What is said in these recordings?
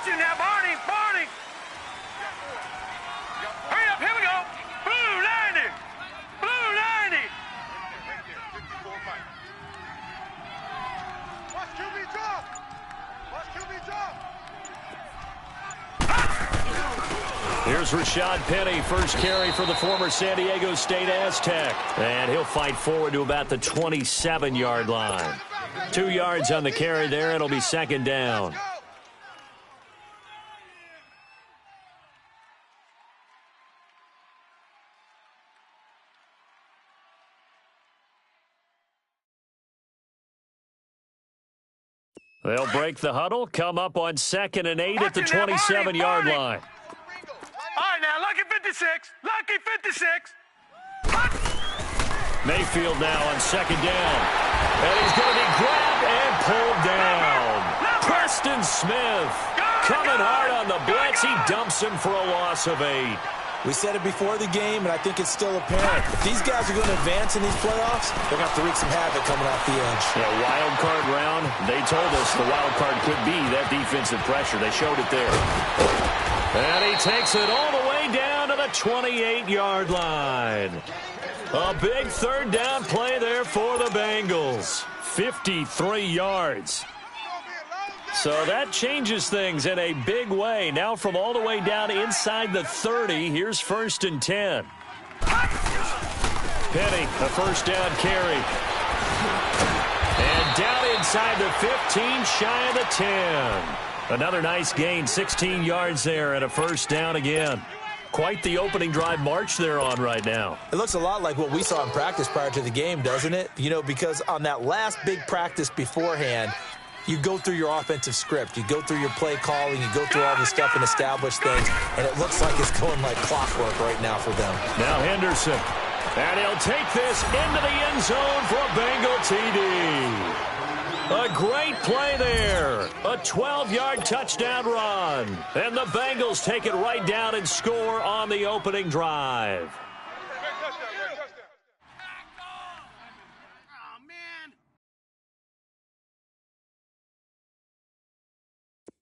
Watch it now, Barney! Barney! Hurry up, here we go! Blue 90! Blue 90! Watch QB drop! Watch QB drop! Here's Rashad Penny, first carry for the former San Diego State Aztec. And he'll fight forward to about the 27-yard line. 2 yards on the carry there. It'll be second down. They'll break the huddle, come up on 2nd and 8 at the 27-yard line. All right, now, Lucky 56. Lucky 56. Mayfield now on 2nd down. And he's going to be grabbed and pulled down. Preston Smith coming hard on the blitz. He dumps him for a loss of 8. We said it before the game, and I think it's still apparent. If these guys are going to advance in these playoffs, they're going to have to wreak some havoc coming off the edge. Yeah, wild card round. They told us the wild card could be that defensive pressure. They showed it there. And he takes it all the way down to the 28-yard line. A big third down play there for the Bengals. 53 yards. So that changes things in a big way. Now from all the way down inside the 30, here's 1st and 10. Penny, a first down carry. And down inside the 15, shy of the 10. Another nice gain, 16 yards there and a first down again. Quite the opening drive march they're on right now. It looks a lot like what we saw in practice prior to the game, doesn't it? You know, because on that last big practice beforehand, you go through your offensive script. You go through your play calling. You go through all this stuff and establish things. And it looks like it's going like clockwork right now for them. Now Henderson. And he'll take this into the end zone for a Bengal TD. A great play there. A 12-yard touchdown run. And the Bengals take it right down and score on the opening drive.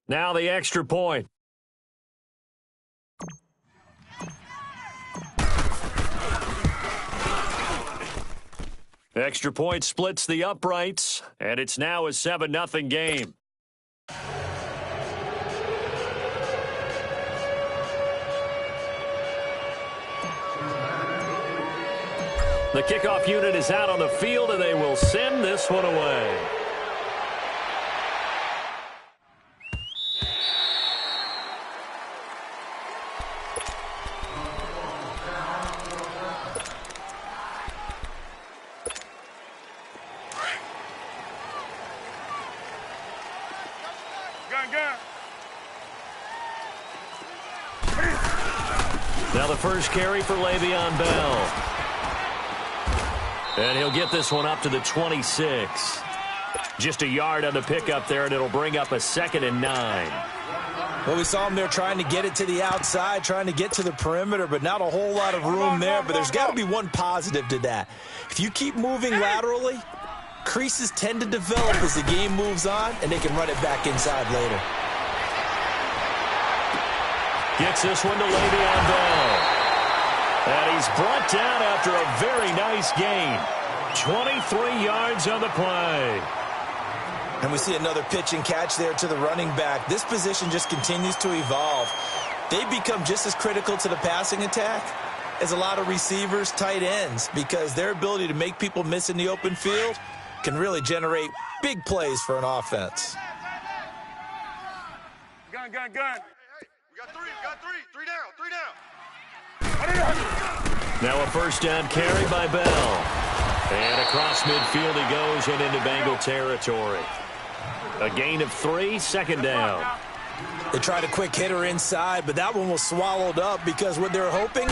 Now the extra point. Extra point splits the uprights, and it's now a 7-0 game. The kickoff unit is out on the field, and they will send this one away. Now the first carry for Le'Veon Bell. And he'll get this one up to the 26. Just a yard on the pickup there, and it'll bring up a 2nd and 9. Well, we saw him there trying to get it to the outside, trying to get to the perimeter, but not a whole lot of room there. But there's got to be one positive to that. If you keep moving laterally, creases tend to develop as the game moves on, and they can run it back inside later. Gets this one to Le'Veon Bell. And he's brought down after a very nice gain. 23 yards on the play. And we see another pitch and catch there to the running back. This position just continues to evolve. They become just as critical to the passing attack as a lot of receivers, tight ends, because their ability to make people miss in the open field can really generate big plays for an offense. Gun. Hey, we got three. Three down. Now a first down carry by Bell. And across midfield he goes and into Bengal territory. A gain of 3, 2nd down. They tried a quick hitter inside, but that one was swallowed up because what they're hoping,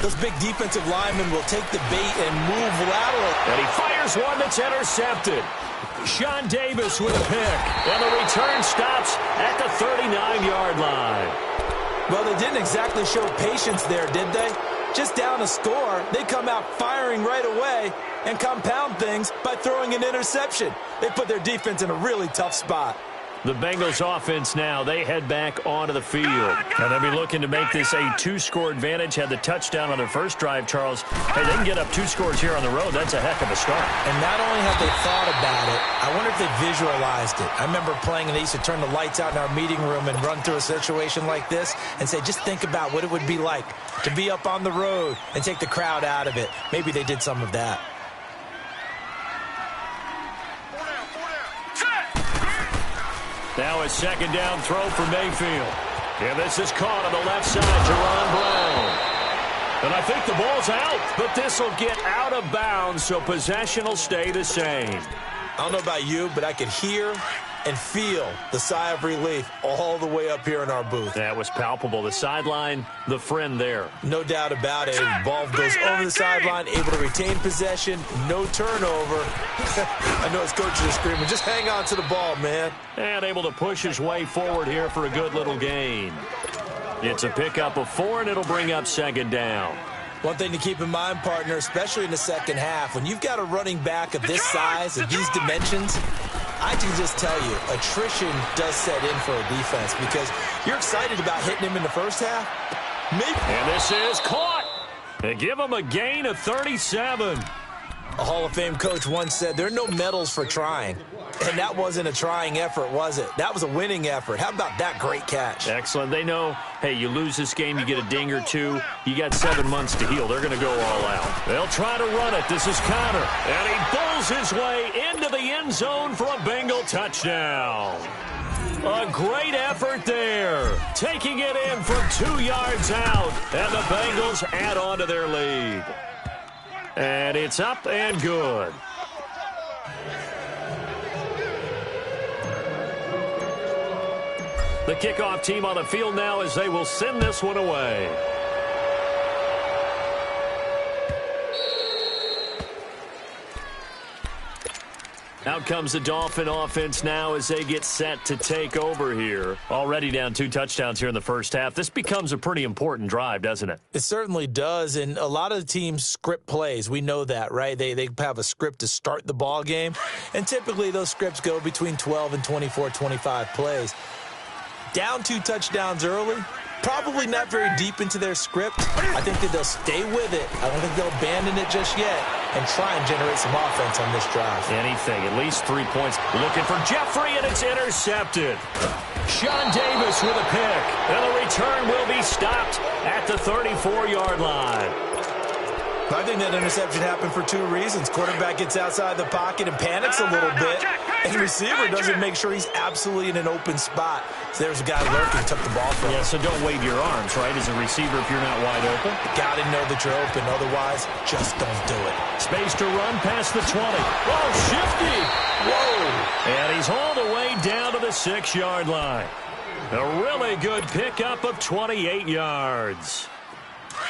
those big defensive linemen will take the bait and move lateral. And he fires one that's intercepted. Sean Davis with a pick. And the return stops at the 39-yard line. Well, they didn't exactly show patience there, did they? Just down a score, they come out firing right away and compound things by throwing an interception. They put their defense in a really tough spot. The Bengals offense now, they head back onto the field. And they'll be looking to make this a 2-score advantage. Had the touchdown on their first drive, Charles. Hey, they can get up 2 scores here on the road. That's a heck of a start. And not only have they thought about it, I wonder if they visualized it. I remember playing, and they used to turn the lights out in our meeting room and run through a situation like this and say, just think about what it would be like to be up on the road and take the crowd out of it. Maybe they did some of that. Now a second down throw for Mayfield. And this is caught on the left side, Jerron Brown. And I think the ball's out, but this will get out of bounds, so possession will stay the same. I don't know about you, but I could hear and feel the sigh of relief all the way up here in our booth. That was palpable. The sideline, the friend there. No doubt about it. Ball goes over the sideline, able to retain possession, no turnover. I know his coaches are screaming, just hang on to the ball, man. And able to push his way forward here for a good little gain. It's a pickup of 4, and it'll bring up second down. One thing to keep in mind, partner, especially in the second half, when you've got a running back of this size, of these dimensions, I can just tell you, attrition does set in for a defense because you're excited about hitting him in the first half. Maybe. And this is caught. They give him a gain of 37. A Hall of Fame coach once said, there are no medals for trying. And that wasn't a trying effort, was it? That was a winning effort. How about that great catch? Excellent. They know, hey, you lose this game, you get a ding or two. You got 7 months to heal. They're going to go all out. They'll try to run it. This is Connor. And he pulls his way into the end zone for a Bengal touchdown. A great effort there. Taking it in from 2 yards out. And the Bengals add on to their lead. And it's up and good. The kickoff team on the field now as they will send this one away. Out comes the Dolphin offense now as they get set to take over here. Already down 2 touchdowns here in the first half. This becomes a pretty important drive, doesn't it? It certainly does, and a lot of the teams script plays. We know that, right? They have a script to start the ball game, and typically those scripts go between 12 and 24, 25 plays. Down 2 touchdowns early, probably not very deep into their script. I think that they'll stay with it. I don't think they'll abandon it just yet and try and generate some offense on this drive. Anything, at least 3 points. Looking for Jeffrey, and it's intercepted. Sean Davis with a pick, and the return will be stopped at the 34-yard line. I think that interception happened for 2 reasons. Quarterback gets outside the pocket and panics a little bit, and the receiver doesn't make sure he's absolutely in an open spot. So there's a guy lurking, took the ball from him. Yeah, so don't wave your arms, right, as a receiver if you're not wide open. Got to know that you're open. Otherwise, just don't do it. Space to run past the 20. Oh, shifty. Whoa. And he's all the way down to the 6-yard line. A really good pickup of 28 yards.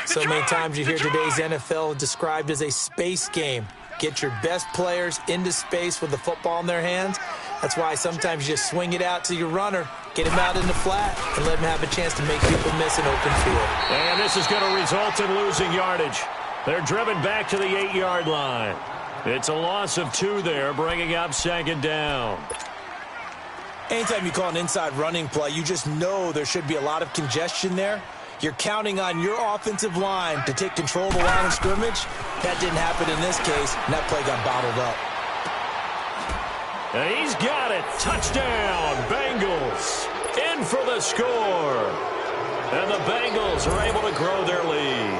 So many times you hear today's NFL described as a space game. Get your best players into space with the football in their hands. That's why sometimes you just swing it out to your runner, get him out in the flat, and let him have a chance to make people miss an open field. And this is going to result in losing yardage. They're driven back to the 8-yard line. It's a loss of 2 there, bringing up second down. Anytime you call an inside running play, you just know there should be a lot of congestion there. You're counting on your offensive line to take control of the line of scrimmage. That didn't happen in this case, and that play got bottled up. And he's got it. Touchdown, Bengals. In for the score. And the Bengals are able to grow their lead.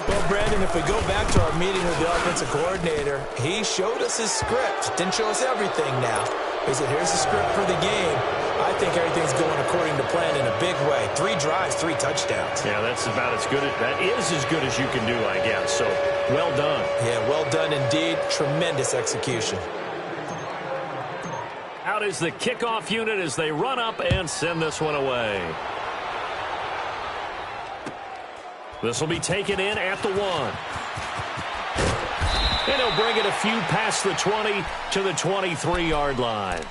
Well, Brandon, if we go back to our meeting with the offensive coordinator, he showed us his script. Didn't show us everything now. He said, here's the script for the game. I think everything's going according to plan in a big way. 3 drives, 3 touchdowns. Yeah, that's about as good. That is as good as you can do, I guess. So, well done. Yeah, well done indeed. Tremendous execution. Out is the kickoff unit as they run up and send this one away. This will be taken in at the 1. And he'll bring it a few past the 20 to the 23-yard line.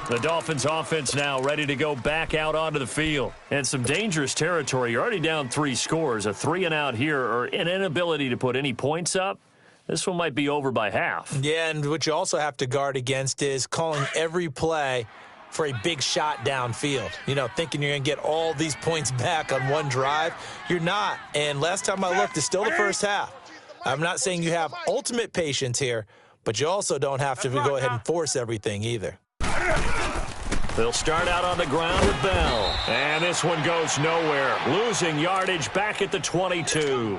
The Dolphins offense now ready to go back out onto the field. And some dangerous territory. You're already down 3 scores. A 3-and-out here, or an inability to put any points up. This one might be over by half. Yeah, and what you also have to guard against is calling every play for a big shot downfield. You know, thinking you're going to get all these points back on one drive. You're not. And last time I looked, it's still the first half. I'm not saying you have ultimate patience here, but you also don't have to go ahead and force everything either. They'll start out on the ground with Bell. And this one goes nowhere. Losing yardage back at the 22.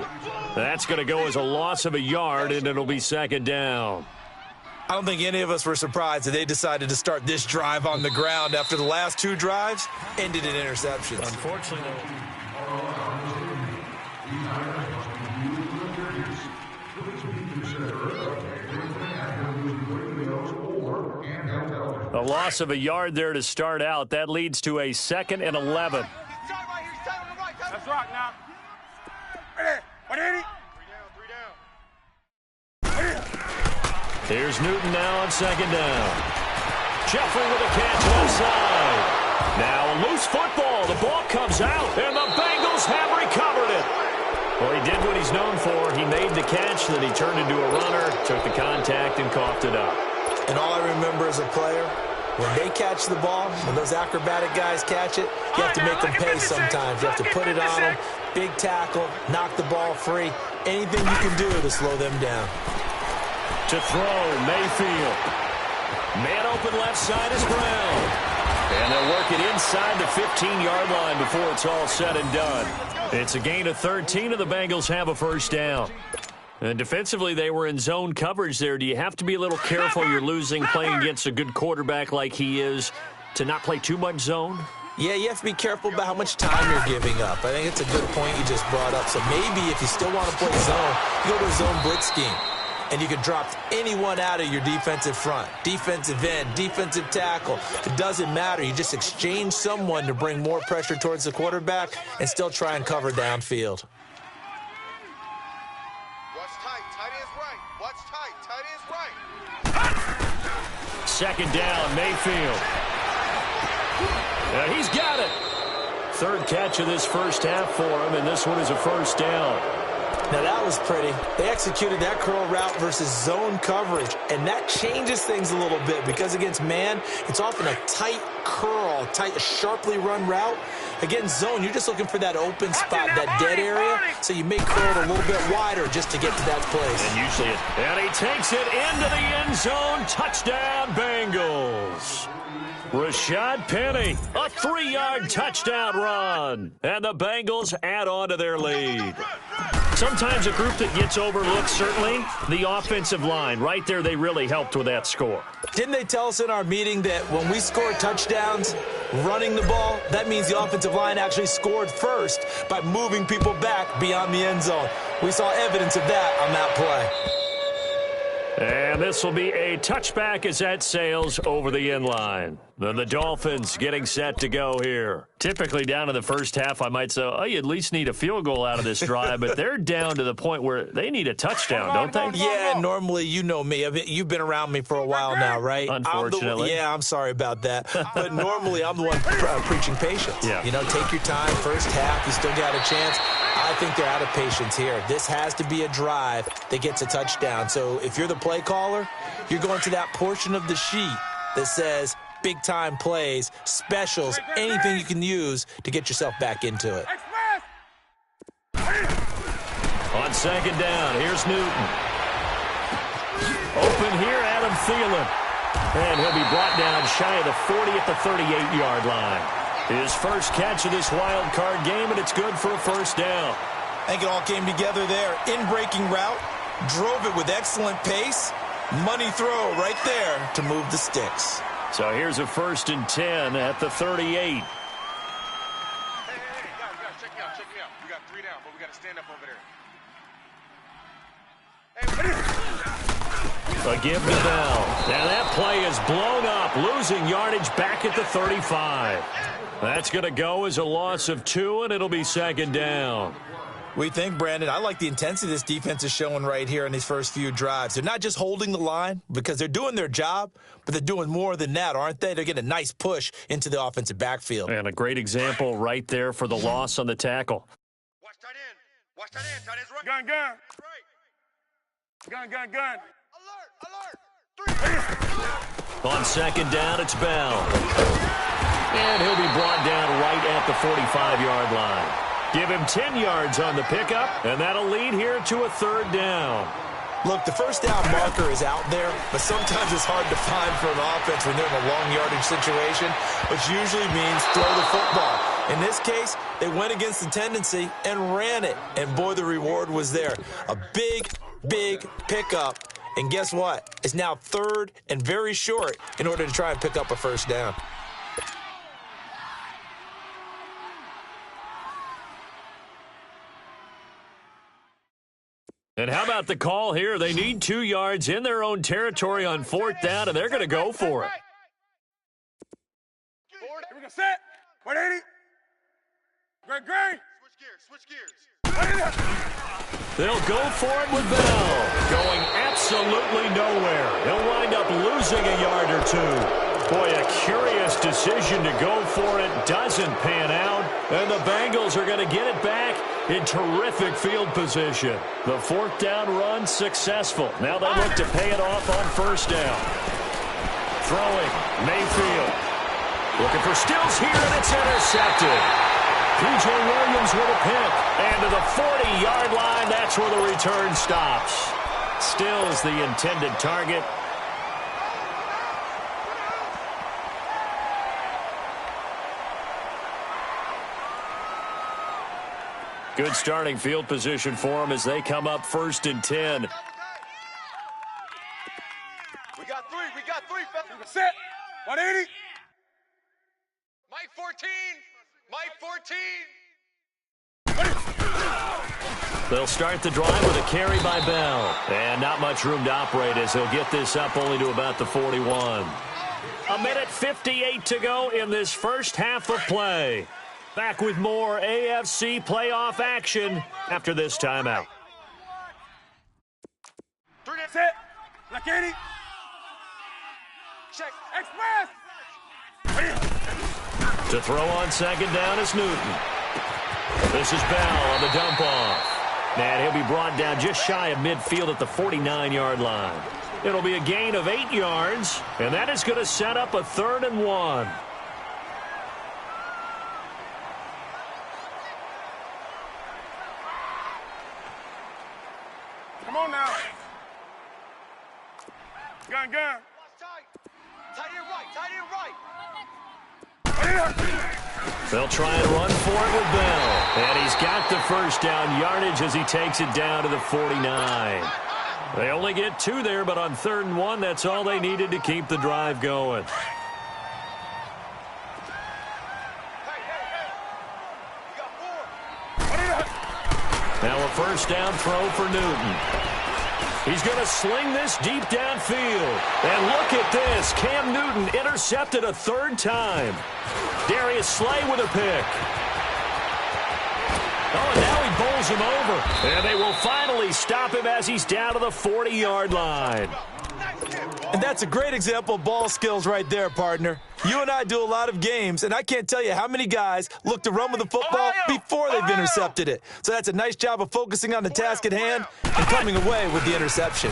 That's going to go as a loss of a yard, and it'll be second down. I don't think any of us were surprised that they decided to start this drive on the ground after the last two drives ended in interceptions. Unfortunately, a loss of a yard there to start out. That leads to a 2nd and 11. Let's rock now. Ready? 180. Here's Newton now on second down. Jeffrey with a catch left side. Now a loose football. The ball comes out, and the Bengals have recovered it. Well, he did what he's known for. He made the catch, then he turned into a runner, took the contact, and coughed it up. And all I remember as a player, when they catch the ball, when those acrobatic guys catch it, you have to make them pay sometimes. You have to put it on them, big tackle, knock the ball free, anything you can do to slow them down. To throw, Mayfield. Man open left side is Brown. And they'll work it inside the 15-yard line before it's all said and done. It's a gain of 13, and the Bengals have a first down. And defensively, they were in zone coverage there. Do you have to be a little careful? You're losing playing against a good quarterback like he is to not play too much zone? Yeah, you have to be careful about how much time you're giving up. I think it's a good point you just brought up. So maybe if you still want to play zone, you go to a zone blitz scheme. And you can drop anyone out of your defensive front, defensive end, defensive tackle. It doesn't matter. You just exchange someone to bring more pressure towards the quarterback and still try and cover downfield. Watch tight. Tight end's right. Watch tight. Tight end's right. Second down, Mayfield. He's got it. Third catch of this first half for him, and this one is a first down. Now, that was pretty. They executed that curl route versus zone coverage, and that changes things a little bit because against man, it's often a tight curl, tight, sharply run route. Against zone, you're just looking for that open spot, that dead area, so you may curl it a little bit wider just to get to that place. And usually and he takes it into the end zone. Touchdown, Bengals. Rashad Penny, a 3-yard touchdown run. And the Bengals add on to their lead. Sometimes a group that gets overlooked, certainly, the offensive line. Right there, they really helped with that score. Didn't they tell us in our meeting that when we score touchdowns running the ball, that means the offensive line actually scored first by moving people back beyond the end zone? We saw evidence of that on that play. And this will be a touchback as that sails over the end line. Then the Dolphins getting set to go here. Typically down in the first half, I might say, oh, you at least need a field goal out of this drive, but they're down to the point where they need a touchdown, don't they? Yeah, normally, you know me. You've been around me for a while now, right? Unfortunately. I'm sorry about that. But normally, I'm the one preaching patience. Yeah. You know, take your time. First half, you still got a chance. I think they're out of patience here. This has to be a drive that gets a touchdown. So if you're the play caller, you're going to that portion of the sheet that says big-time plays, specials, anything you can use to get yourself back into it. On second down, here's Newton. Open here, Adam Thielen. And he'll be brought down shy of the 40 at the 38-yard line. His first catch of this wild card game, and it's good for a first down. I think it all came together there. In-breaking route, drove it with excellent pace. Money throw right there to move the sticks. So here's a 1st and 10 at the 38. Hey, guys, check me out. We got 3 down, but we got to stand up over there. A give to Bell. Now that play is blown up, losing yardage back at the 35. That's going to go as a loss of 2, and it'll be second down. We think, Brandon, I like the intensity this defense is showing right here in these first few drives. They're not just holding the line because they're doing their job, but they're doing more than that, aren't they? They're getting a nice push into the offensive backfield. And a great example right there for the loss on the tackle. Watch tight end. Watch tight end. Tight end's right. Gun, gun. Right. Gun. Alert. 3. On second down, it's Bell. And he'll be brought down right at the 45-yard line. Give him 10 yards on the pickup, and that'll lead here to a third down. Look, the first down marker is out there, but sometimes it's hard to find for an offense when they're in a long yardage situation, which usually means throw the football. In this case, they went against the tendency and ran it, and boy, the reward was there. A big, big pickup, and guess what? It's now third and very short in order to try and pick up a first down. And how about the call here? They need 2 yards in their own territory on fourth down, and they're going to go for it. Here we go, set. 180. Great. Switch gears. They'll go for it with Bell. Going absolutely nowhere. He'll wind up losing a yard or two. Boy, a curious decision to go for it. Doesn't pan out. And the Bengals are going to get it back in terrific field position. The fourth down run successful. Now they look to pay it off on first down. Throwing, Mayfield. Looking for Stills here, and it's intercepted. P.J. Williams with a pick. And to the 40-yard line, that's where the return stops. Stills the intended target. Good starting field position for them as they come up 1st and 10. We got three. Set. 180. Mike 14. They'll start the drive with a carry by Bell. And not much room to operate as he'll get this up only to about the 41. A minute 58 to go in this first half of play. Back with more AFC playoff action after this timeout. Set. Like 80. Check. Express. To throw on second down is Newton. This is Bell on the dump off. And he'll be brought down just shy of midfield at the 49-yard line. It'll be a gain of 8 yards, and that is going to set up a 3rd and 1. Come on now. Gun. Tight end right. They'll try and run for it with Bell. And he's got the first down yardage as he takes it down to the 49. They only get 2 there, but on 3rd and 1, that's all they needed to keep the drive going. Now a first down throw for Newton. He's going to sling this deep downfield. And look at this. Cam Newton intercepted a 3rd time. Darius Slay with a pick. Oh, and now he bowls him over. And they will finally stop him as he's down to the 40-yard line. And that's a great example of ball skills right there, partner. You and I do a lot of games, and I can't tell you how many guys look to run with the football before they've intercepted it. So that's a nice job of focusing on the task at hand and coming away with the interception.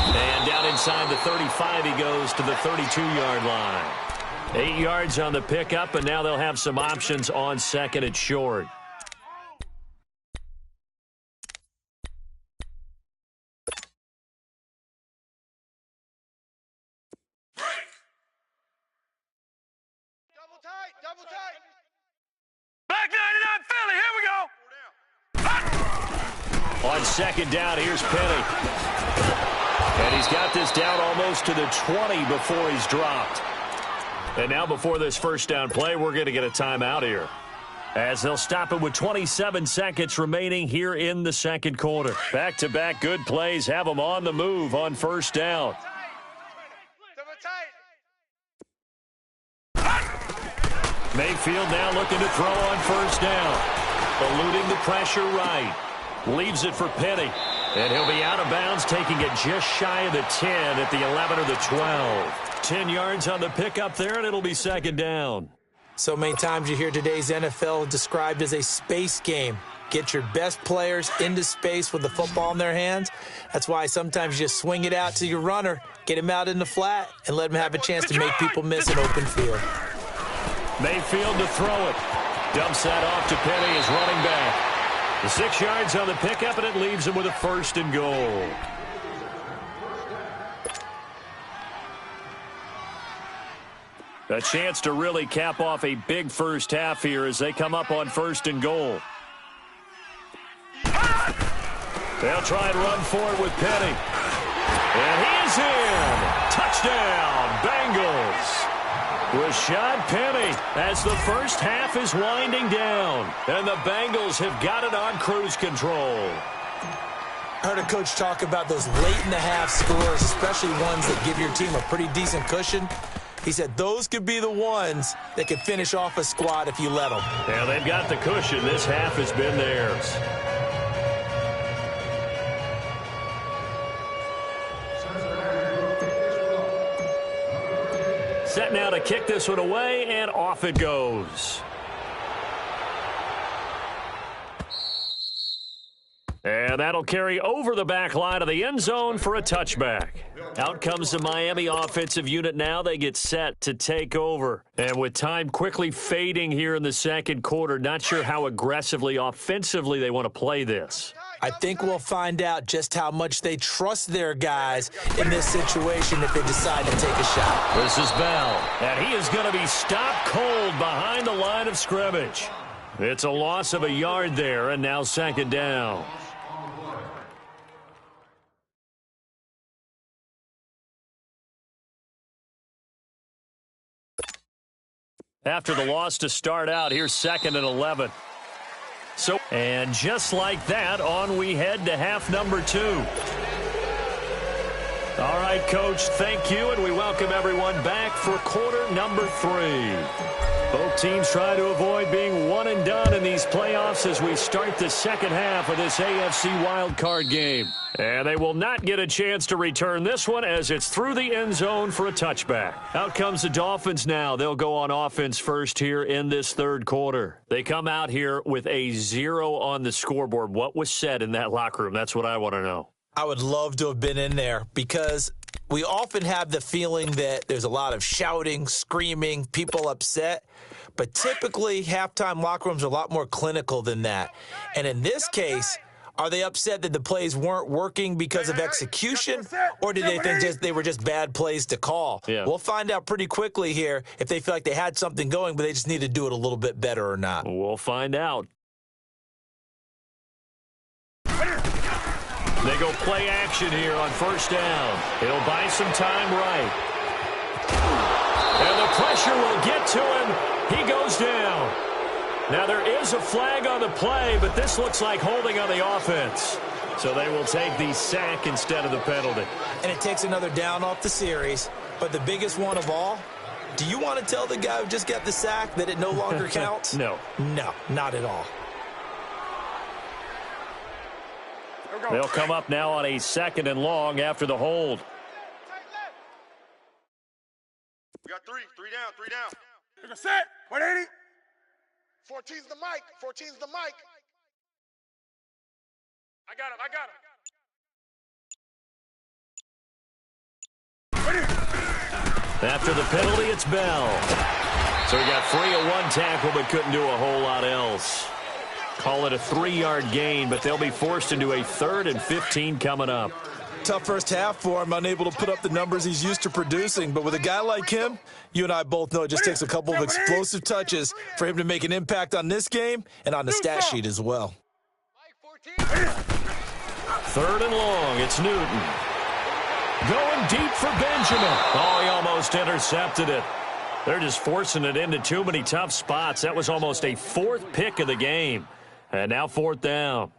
And down inside the 35, he goes to the 32-yard line. 8 yards on the pickup, and now they'll have some options on second and short. Double tight. Black 99 Philly, here we go. On second down, here's Penny. And he's got this down almost to the 20 before he's dropped. And now before this first down play, we're going to get a timeout here, as they'll stop it with 27 seconds remaining here in the second quarter. Back-to-back good plays have them on the move on first down. Mayfield now looking to throw on first down. Eluding the pressure right. Leaves it for Penny. And he'll be out of bounds, taking it just shy of the 10 at the 11 or the 12. 10 yards on the pickup there, and it'll be second down. So many times you hear today's NFL described as a space game. get your best players into space with the football in their hands. That's why sometimes you just swing it out to your runner, get him out in the flat, and let him have a chance to make people miss an open field. Mayfield to throw it. Dumps that off to Penny as running back. The 6 yards on the pickup, and it leaves him with a 1st and goal. A chance to really cap off a big first half here as they come up on 1st and goal. They'll try and run for it with Penny. And he's in. Touchdown, Bengals. Rashad Penny as the first half is winding down. And the Bengals have got it on cruise control. I heard a coach talk about those late-in-the-half scores, especially ones that give your team a pretty decent cushion. He said those could be the ones that could finish off a squad if you let them. Yeah, they've got the cushion. This half has been theirs. Set now to kick this one away, and off it goes. And that'll carry over the back line of the end zone for a touchback. Out comes the Miami offensive unit now. They get set to take over. And with time quickly fading here in the second quarter, not sure how aggressively, offensively they want to play this. I think we'll find out just how much they trust their guys in this situation if they decide to take a shot. This is Bell, and he is going to be stopped cold behind the line of scrimmage. It's a loss of a yard there, and now 2nd down. After the loss to start out, here's 2nd and 11. And just like that, on we head to half number 2. All right, Coach, thank you, and we welcome everyone back for quarter number 3. Both teams try to avoid being one and done in these playoffs as we start the second half of this AFC wildcard game. And they will not get a chance to return this one as it's through the end zone for a touchback. Out comes the Dolphins now. They'll go on offense first here in this third quarter. They come out here with a 0 on the scoreboard. What was said in that locker room? That's what I want to know. I would love to have been in there because we often have the feeling that there's a lot of shouting, screaming, people upset. But typically, halftime locker rooms are a lot more clinical than that. And in this case, are they upset that the plays weren't working because of execution, or did they think they were just bad plays to call? Yeah. We'll find out pretty quickly here if they feel like they had something going, but they just need to do it a little bit better or not. We'll find out. They go play action here on 1st down. It'll buy some time right. And the pressure will get to him. He goes down. Now, there is a flag on the play, but this looks like holding on the offense. So they will take the sack instead of the penalty. And it takes another down off the series. But the biggest one of all, do you want to tell the guy who just got the sack that it no longer counts? No. No, not at all. They'll come up now on a 2nd and long after the hold. We got three down. They're set. 180. 14's the mic. 14's the mic. I got him. After the penalty, it's Bell. So he got free of one tackle but couldn't do a whole lot else. Call it a 3-yard gain, but they'll be forced into a 3rd and 15 coming up. Tough first half for him, unable to put up the numbers he's used to producing. But with a guy like him, you and I both know it just takes a couple of explosive touches for him to make an impact on this game and on the stat sheet as well. 3rd and long, it's Newton. Going deep for Benjamin. Oh, he almost intercepted it. They're just forcing it into too many tough spots. That was almost a 4th pick of the game. And now 4th down.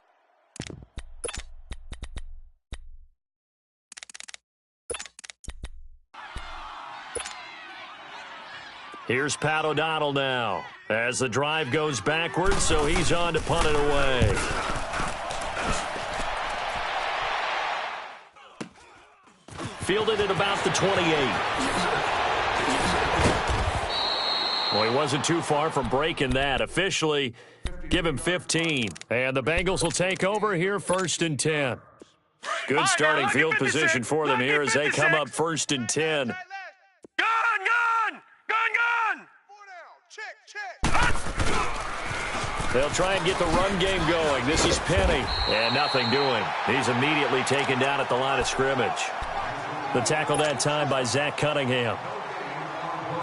Here's Pat O'Donnell now as the drive goes backwards, so he's on to punt it away. Fielded at about the 28. Well, he wasn't too far from breaking that. Officially, Give him 15. And the Bengals will take over here 1st and 10. Good starting field position for them here as they come up 1st and 10. Gun, gun! Gun, gun! 4 down. Check. They'll try and get the run game going. This is Penny. And nothing doing. He's immediately taken down at the line of scrimmage. The tackle that time by Zach Cunningham.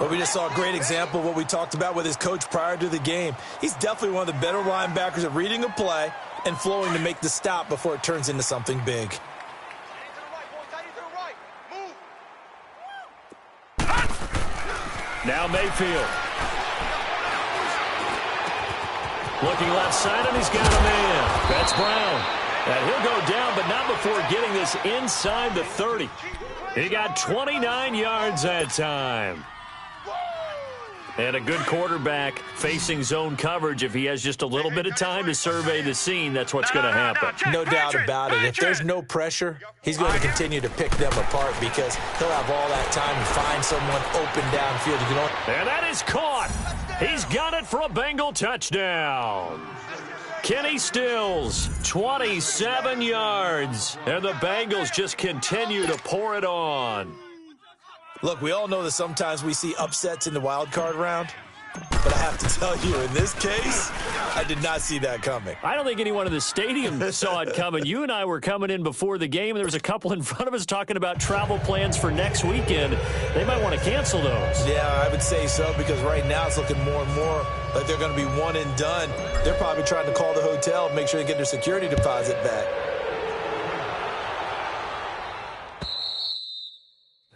Well, we just saw a great example of what we talked about with his coach prior to the game. He's definitely one of the better linebackers at reading a play and flowing to make the stop before it turns into something big. Now Mayfield. Looking left side, and he's got a man. That's Brown. And he'll go down, but not before getting this inside the 30. He got 29 yards that time. And a good quarterback facing zone coverage. If he has just a little bit of time to survey the scene, that's what's going to happen. No doubt about it. If there's no pressure, he's going to continue to pick them apart because he'll have all that time to find someone open downfield. And that is caught. He's got it for a Bengal touchdown. Kenny Stills, 27 yards. And the Bengals just continue to pour it on. Look, we all know that sometimes we see upsets in the wild card round, but I have to tell you, in this case, I did not see that coming. I don't think anyone in the stadium saw it coming. You and I were coming in before the game, and there was a couple in front of us talking about travel plans for next weekend. They might want to cancel those. Yeah, I would say so, because right now it's looking more and more like they're going to be one and done. They're probably trying to call the hotel and make sure they get their security deposit back.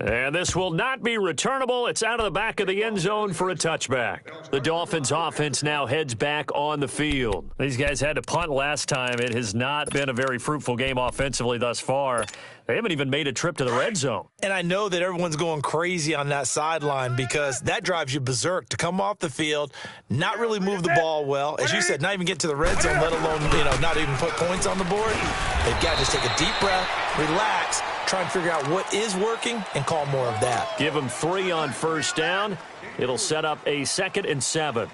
And this will not be returnable. It's out of the back of the end zone for a touchback. The Dolphins offense now heads back on the field. These guys had to punt last time. It has not been a very fruitful game offensively thus far. They haven't even made a trip to the red zone. And I know that everyone's going crazy on that sideline because that drives you berserk to come off the field, not really move the ball well. As you said, not even get to the red zone, let alone, not even put points on the board. They've got to just take a deep breath, relax, try and figure out what is working and call more of that. Give them 3 on first down. It'll set up a 2nd and 7.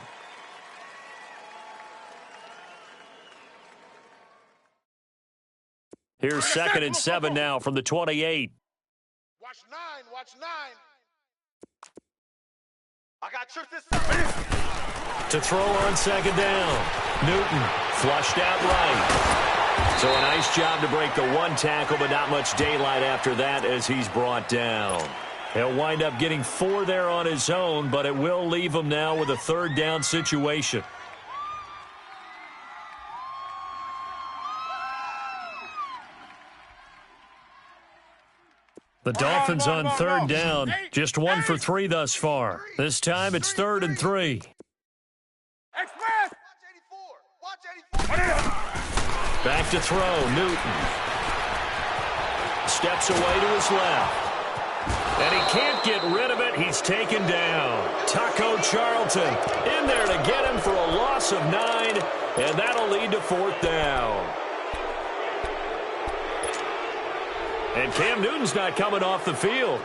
Here's 2nd and 7 now from the 28. Watch 9. Watch 9. I got trips this side. To throw on 2nd down. Newton flushed out right. So a nice job to break the one tackle, but not much daylight after that as he's brought down. He'll wind up getting 4 there on his own, but it will leave him now with a 3rd down situation. The Dolphins on 3rd down, just 1 for 3 thus far. This time it's 3rd and 3. Express! Watch 84. Watch 84. Back to throw, Newton. Steps away to his left. And he can't get rid of it. He's taken down. Taco Charlton in there to get him for a loss of 9, and that'll lead to 4th down. And Cam Newton's not coming off the field.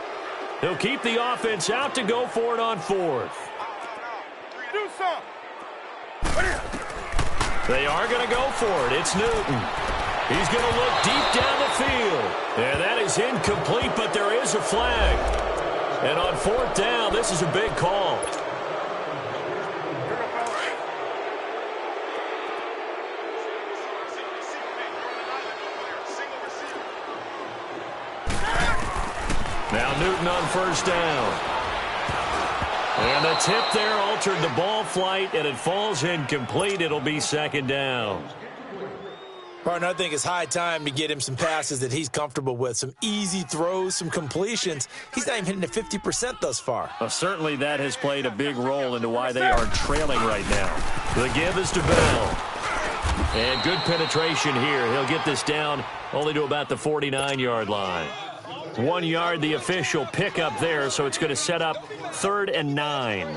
He'll keep the offense out to go for it on 4th. Do something. They are going to go for it. It's Newton. He's going to look deep down the field. And that is incomplete, but there is a flag. And on 4th down, this is a big call. Now Newton on 1st down. And the tip there altered the ball flight, and it falls incomplete. It'll be 2nd down. Partner, I think it's high time to get him some passes that he's comfortable with, some easy throws, some completions. He's not even hitting at 50% thus far. Well, certainly that has played a big role into why they are trailing right now. The give is to Bell. And good penetration here. He'll get this down only to about the 49-yard line. 1 yard, the official pickup there, so it's going to set up 3rd and 9.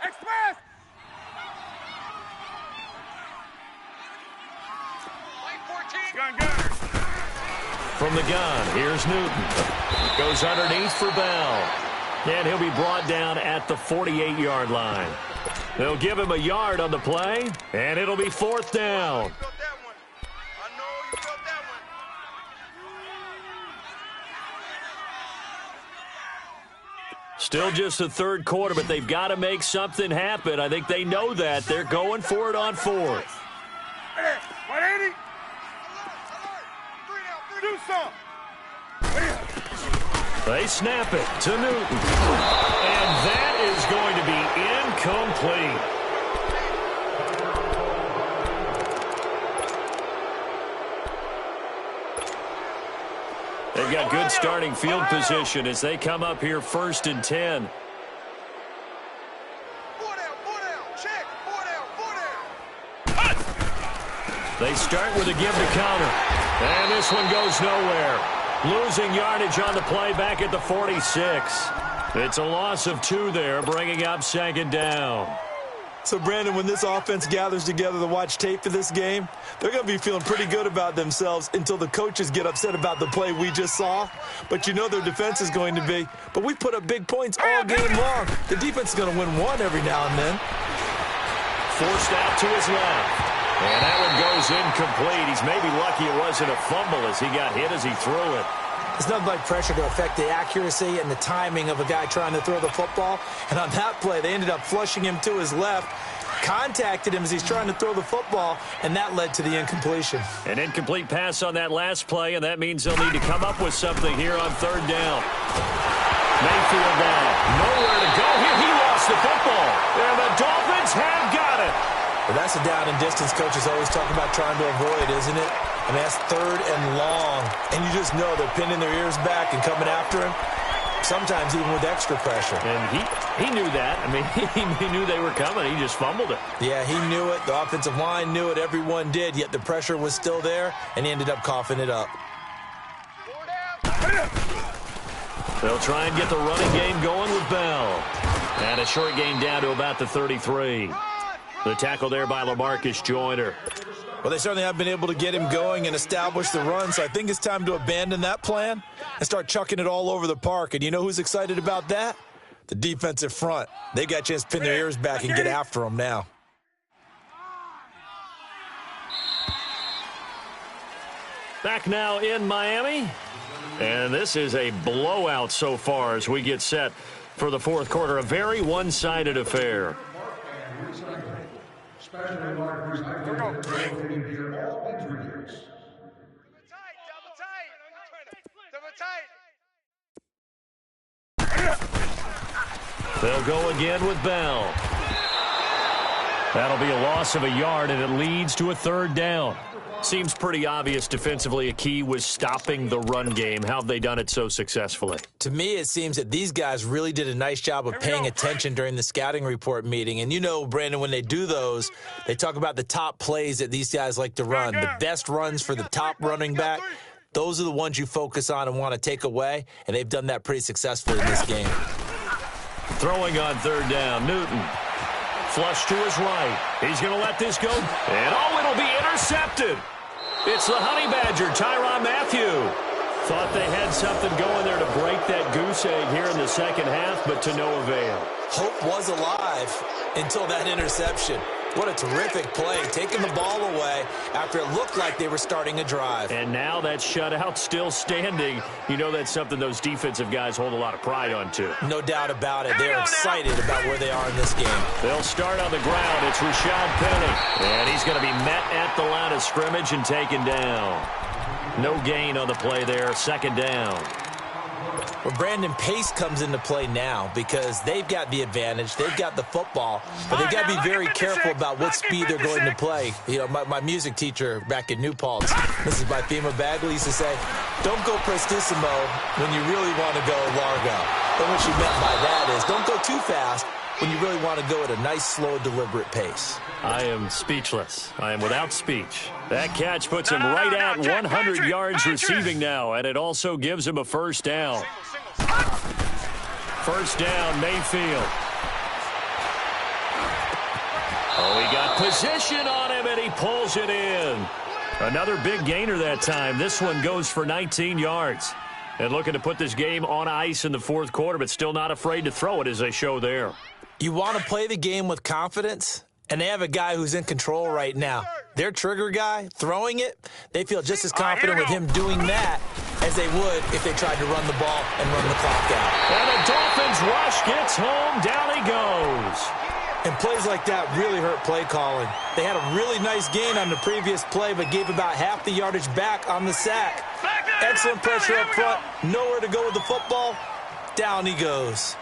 Express! Gun. From the gun, here's Newton. Goes underneath for Bell. And he'll be brought down at the 48-yard line. They'll give him a yard on the play, and it'll be fourth down. Still just the third quarter, but they've got to make something happen. I think they know that. They're going for it on fourth. Hey, 180. Do something. They snap it to Newton. And that is going to be incomplete. They've got good starting field position as they come up here 1st and 10. They start with a give to counter. And this one goes nowhere. Losing yardage on the play back at the 46. It's a loss of 2 there, bringing up 2nd down. So, Brandon, when this offense gathers together to watch tape for this game, they're going to be feeling pretty good about themselves until the coaches get upset about the play we just saw. But you know their defense is going to be. But we put up big points all game long. The defense is going to win one every now and then. Forced out to his left. And that one goes incomplete. He's maybe lucky it wasn't a fumble as he got hit as he threw it. It's nothing like pressure to affect the accuracy and the timing of a guy trying to throw the football. And on that play, they ended up flushing him to his left, contacted him as he's trying to throw the football, and that led to the incompletion. An incomplete pass on that last play, and that means they'll need to come up with something here on 3rd down. Mayfield down. Nowhere to go here. He lost the football. And the Dolphins have got it. Well, that's a down and distance coaches always talk about trying to avoid, isn't it? I mean, that's 3rd and long. And you just know they're pinning their ears back and coming after him, sometimes even with extra pressure. And he knew that. I mean, he knew they were coming. He just fumbled it. Yeah, he knew it. The offensive line knew it. Everyone did, yet the pressure was still there, and he ended up coughing it up. They'll try and get the running game going with Bell. And a short gain down to about the 33. The tackle there by LaMarcus Joyner. Well, they certainly have been able to get him going and establish the run, so I think it's time to abandon that plan and start chucking it all over the park. And you know who's excited about that? The defensive front. They got a chance to pin their ears back and get after him now. Back now in Miami. And this is a blowout so far as we get set for the 4th quarter. A very one-sided affair. Double tight. They'll go again with Bell. That'll be a loss of a yard, and it leads to a 3rd down. Seems pretty obvious defensively a key was stopping the run game. How have they done it so successfully? To me, it seems that these guys really did a nice job of paying attention during the scouting report meeting. And you know, Brandon, when they do those, they talk about the top plays that these guys like to run. The best runs for the top running back, those are the ones you focus on and want to take away. And they've done that pretty successfully in this game. Throwing on 3rd down, Newton. Flush to his right. He's going to let this go. And it'll be intercepted. It's the Honey Badger, Tyrann Mathieu. Thought they had something going there to break that goose egg here in the 2nd half, but to no avail. Hope was alive until that interception. What a terrific play, taking the ball away after it looked like they were starting a drive. And now that shutout still standing. You know that's something those defensive guys hold a lot of pride on, too. No doubt about it. They're excited about where they are in this game. They'll start on the ground. It's Rashad Penny. And he's going to be met at the line of scrimmage and taken down. No gain on the play there. 2nd down. Well, Brandon, pace comes into play now because they've got the advantage. They've got the football, but they've got to be very careful about what speed they're going to play. You know, my music teacher back in New Paltz, this is by Fema Bagley, used to say, don't go prestissimo when you really want to go largo. And what she meant by that is don't go too fast when you really want to go at a nice, slow, deliberate pace. I am speechless. I am without speech. That catch puts him right at 100 yards receiving now, and it also gives him a 1st down. 1st down, Mayfield. Oh, he got position on him, and he pulls it in. Another big gainer that time. This one goes for 19 yards. And looking to put this game on ice in the 4th quarter, but still not afraid to throw it as they show there. You want to play the game with confidence, and they have a guy who's in control right now. Their trigger guy, throwing it, they feel just as confident with him doing that as they would if they tried to run the ball and run the clock out. And the Dolphins rush gets home, down he goes. And plays like that really hurt play calling. They had a really nice gain on the previous play, but gave about half the yardage back on the sack. Excellent pressure up front, nowhere to go with the football. Down he goes.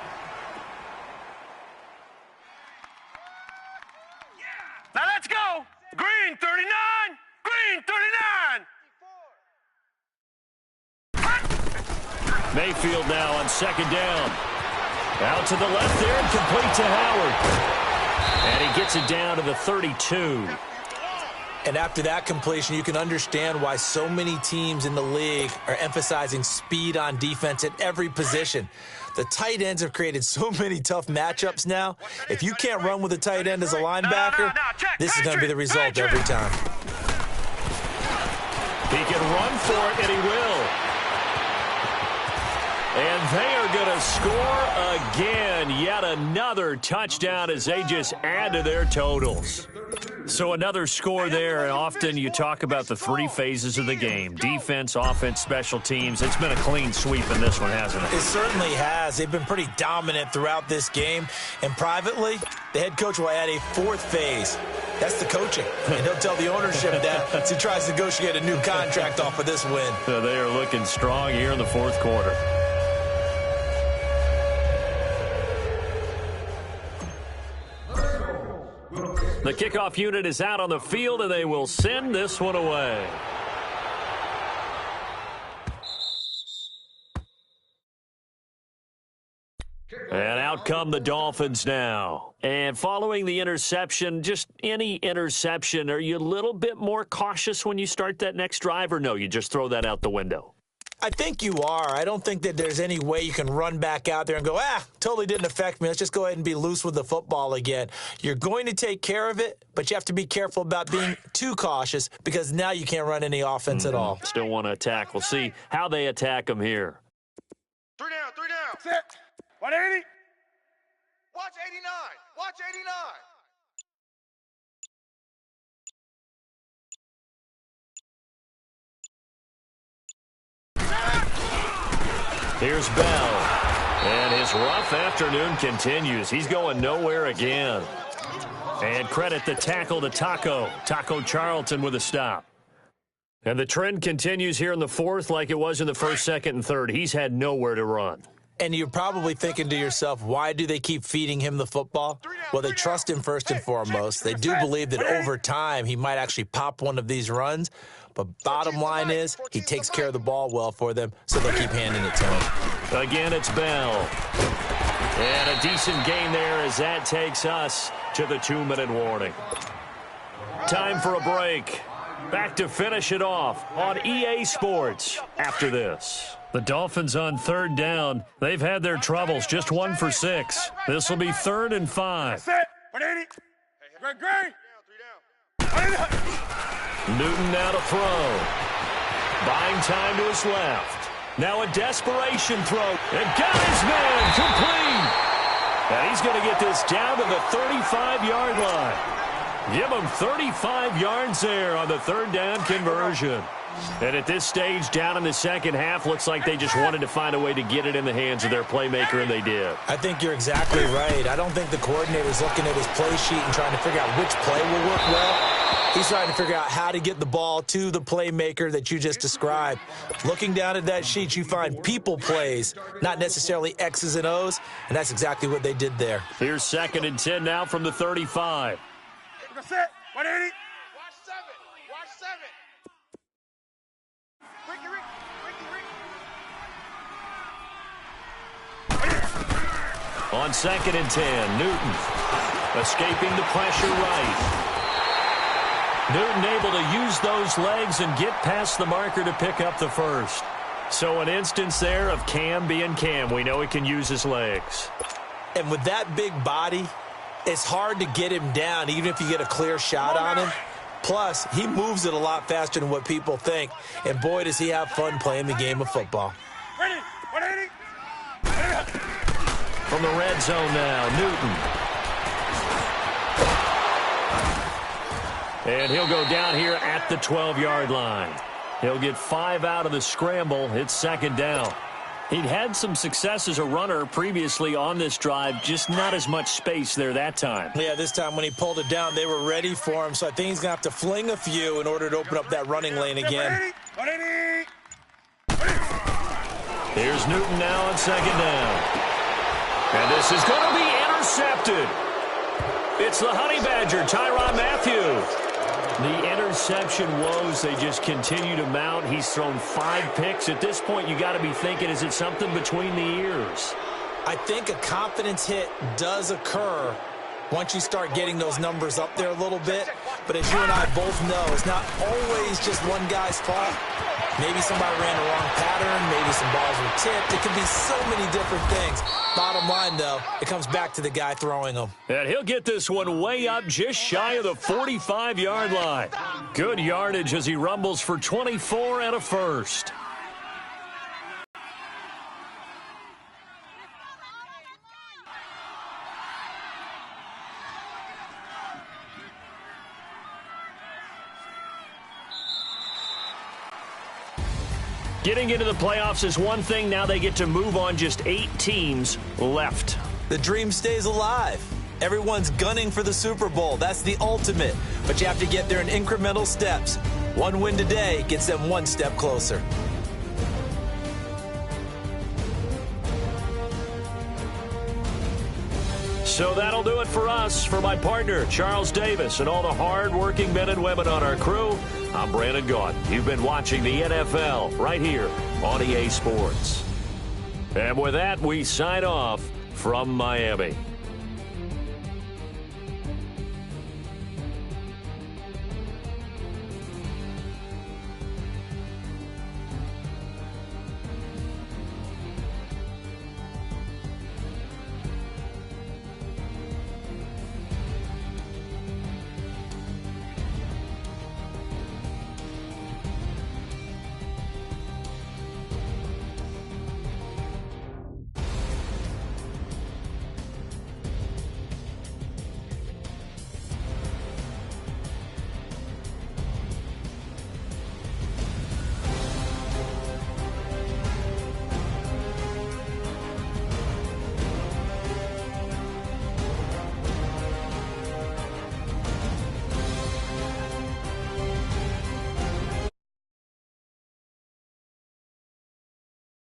Now let's go. Green 39. Green 39. Mayfield now on second down. Out to the left there and complete to Howard. And he gets it down to the 32. And after that completion, you can understand why so many teams in the league are emphasizing speed on defense at every position. The tight ends have created so many tough matchups now. If you can't run with a tight end as a linebacker, this is going to be the result every time. He can run for it, and he will. And they are going to score again. Yet another touchdown as they just add to their totals. So another score there, and often you talk about the three phases of the game. Defense, offense, special teams. It's been a clean sweep in this one, hasn't it? It certainly has. They've been pretty dominant throughout this game. And privately, the head coach will add a fourth phase. That's the coaching. And he'll tell the ownership that as he tries to negotiate a new contract off of this win. They are looking strong here in the fourth quarter. The kickoff unit is out on the field, and they will send this one away. And out come the Dolphins now. And following the interception, just any interception, are you a little bit more cautious when you start that next drive, or no, you just throw that out the window? I think you are. I don't think that there's any way you can run back out there and go, totally didn't affect me. Let's just go ahead and be loose with the football again. You're going to take care of it, but you have to be careful about being too cautious because now you can't run any offense at all. Still want to attack. We'll see how they attack them here. 3 down, 3 down. Set. 180. Watch 89. Watch 89. Here's Bell. And his rough afternoon continues. He's going nowhere again. And credit the tackle to Taco. Taco Charlton with a stop. And the trend continues here in the fourth like it was in the first, second, and third. He's had nowhere to run. And you're probably thinking to yourself, why do they keep feeding him the football? Well, they trust him first and foremost. They do believe that over time he might actually pop one of these runs. But bottom line is he takes care of the ball well for them, so they keep handing it to him. Again, it's Bell. And a decent gain there as that takes us to the 2-minute warning. Time for a break. Back to finish it off on EA Sports after this. The Dolphins on third down. They've had their troubles, just 1 for 6. This will be 3rd and 5. Set. 180. Great. Newton now to throw. Buying time to his left. Now a desperation throw. And got his man complete. And he's going to get this down to the 35-yard line. Give him 35 yards there on the third down conversion. And at this stage, down in the second half, looks like they just wanted to find a way to get it in the hands of their playmaker, and they did. I think you're exactly right. I don't think the coordinator's looking at his play sheet and trying to figure out which play will work well. He's trying to figure out how to get the ball to the playmaker that you just described. Looking down at that sheet, you find people plays, not necessarily X's and O's, and that's exactly what they did there. Here's 2nd and 10 now from the 35. Set. 180. Watch 7. Watch 7. Ricky. On 2nd and 10, Newton escaping the pressure right. Newton able to use those legs and get past the marker to pick up the first. So an instance there of Cam being Cam. We know he can use his legs. And with that big body, it's hard to get him down even if you get a clear shot on him. Plus, he moves it a lot faster than what people think. And boy, does he have fun playing the game of football. Ready. 180. From the red zone now, Newton And he'll go down here at the 12-yard line. He'll get 5 out of the scramble. It's second down. He'd had some success as a runner previously on this drive, just not as much space there that time. Yeah, this time when he pulled it down, they were ready for him, so I think he's going to have to fling a few in order to open up that running lane again. Here's Newton now on second down. And this is going to be intercepted. It's the Honey Badger, Tyrann Mathieu. The interception woes, they just continue to mount. He's thrown 5 picks. At this point, you got to be thinking, is it something between the ears? I think a confidence hit does occur once you start getting those numbers up there a little bit. But as you and I both know, it's not always just one guy's fault. Maybe somebody ran the wrong pattern. Maybe some balls were tipped. It can be so many different things. Bottom line, though, it comes back to the guy throwing them. And he'll get this one way up just shy of the 45-yard line. Good yardage as he rumbles for 24 and a first. Getting into the playoffs is one thing. Now they get to move on. Just 8 teams left. The dream stays alive. Everyone's gunning for the Super Bowl. That's the ultimate. But you have to get there in incremental steps. One win today gets them one step closer. So that'll do it for us. For my partner, Charles Davis, and all the hard-working men and women on our crew, I'm Brandon Gaudin. You've been watching the NFL right here on EA Sports. And with that, we sign off from Miami.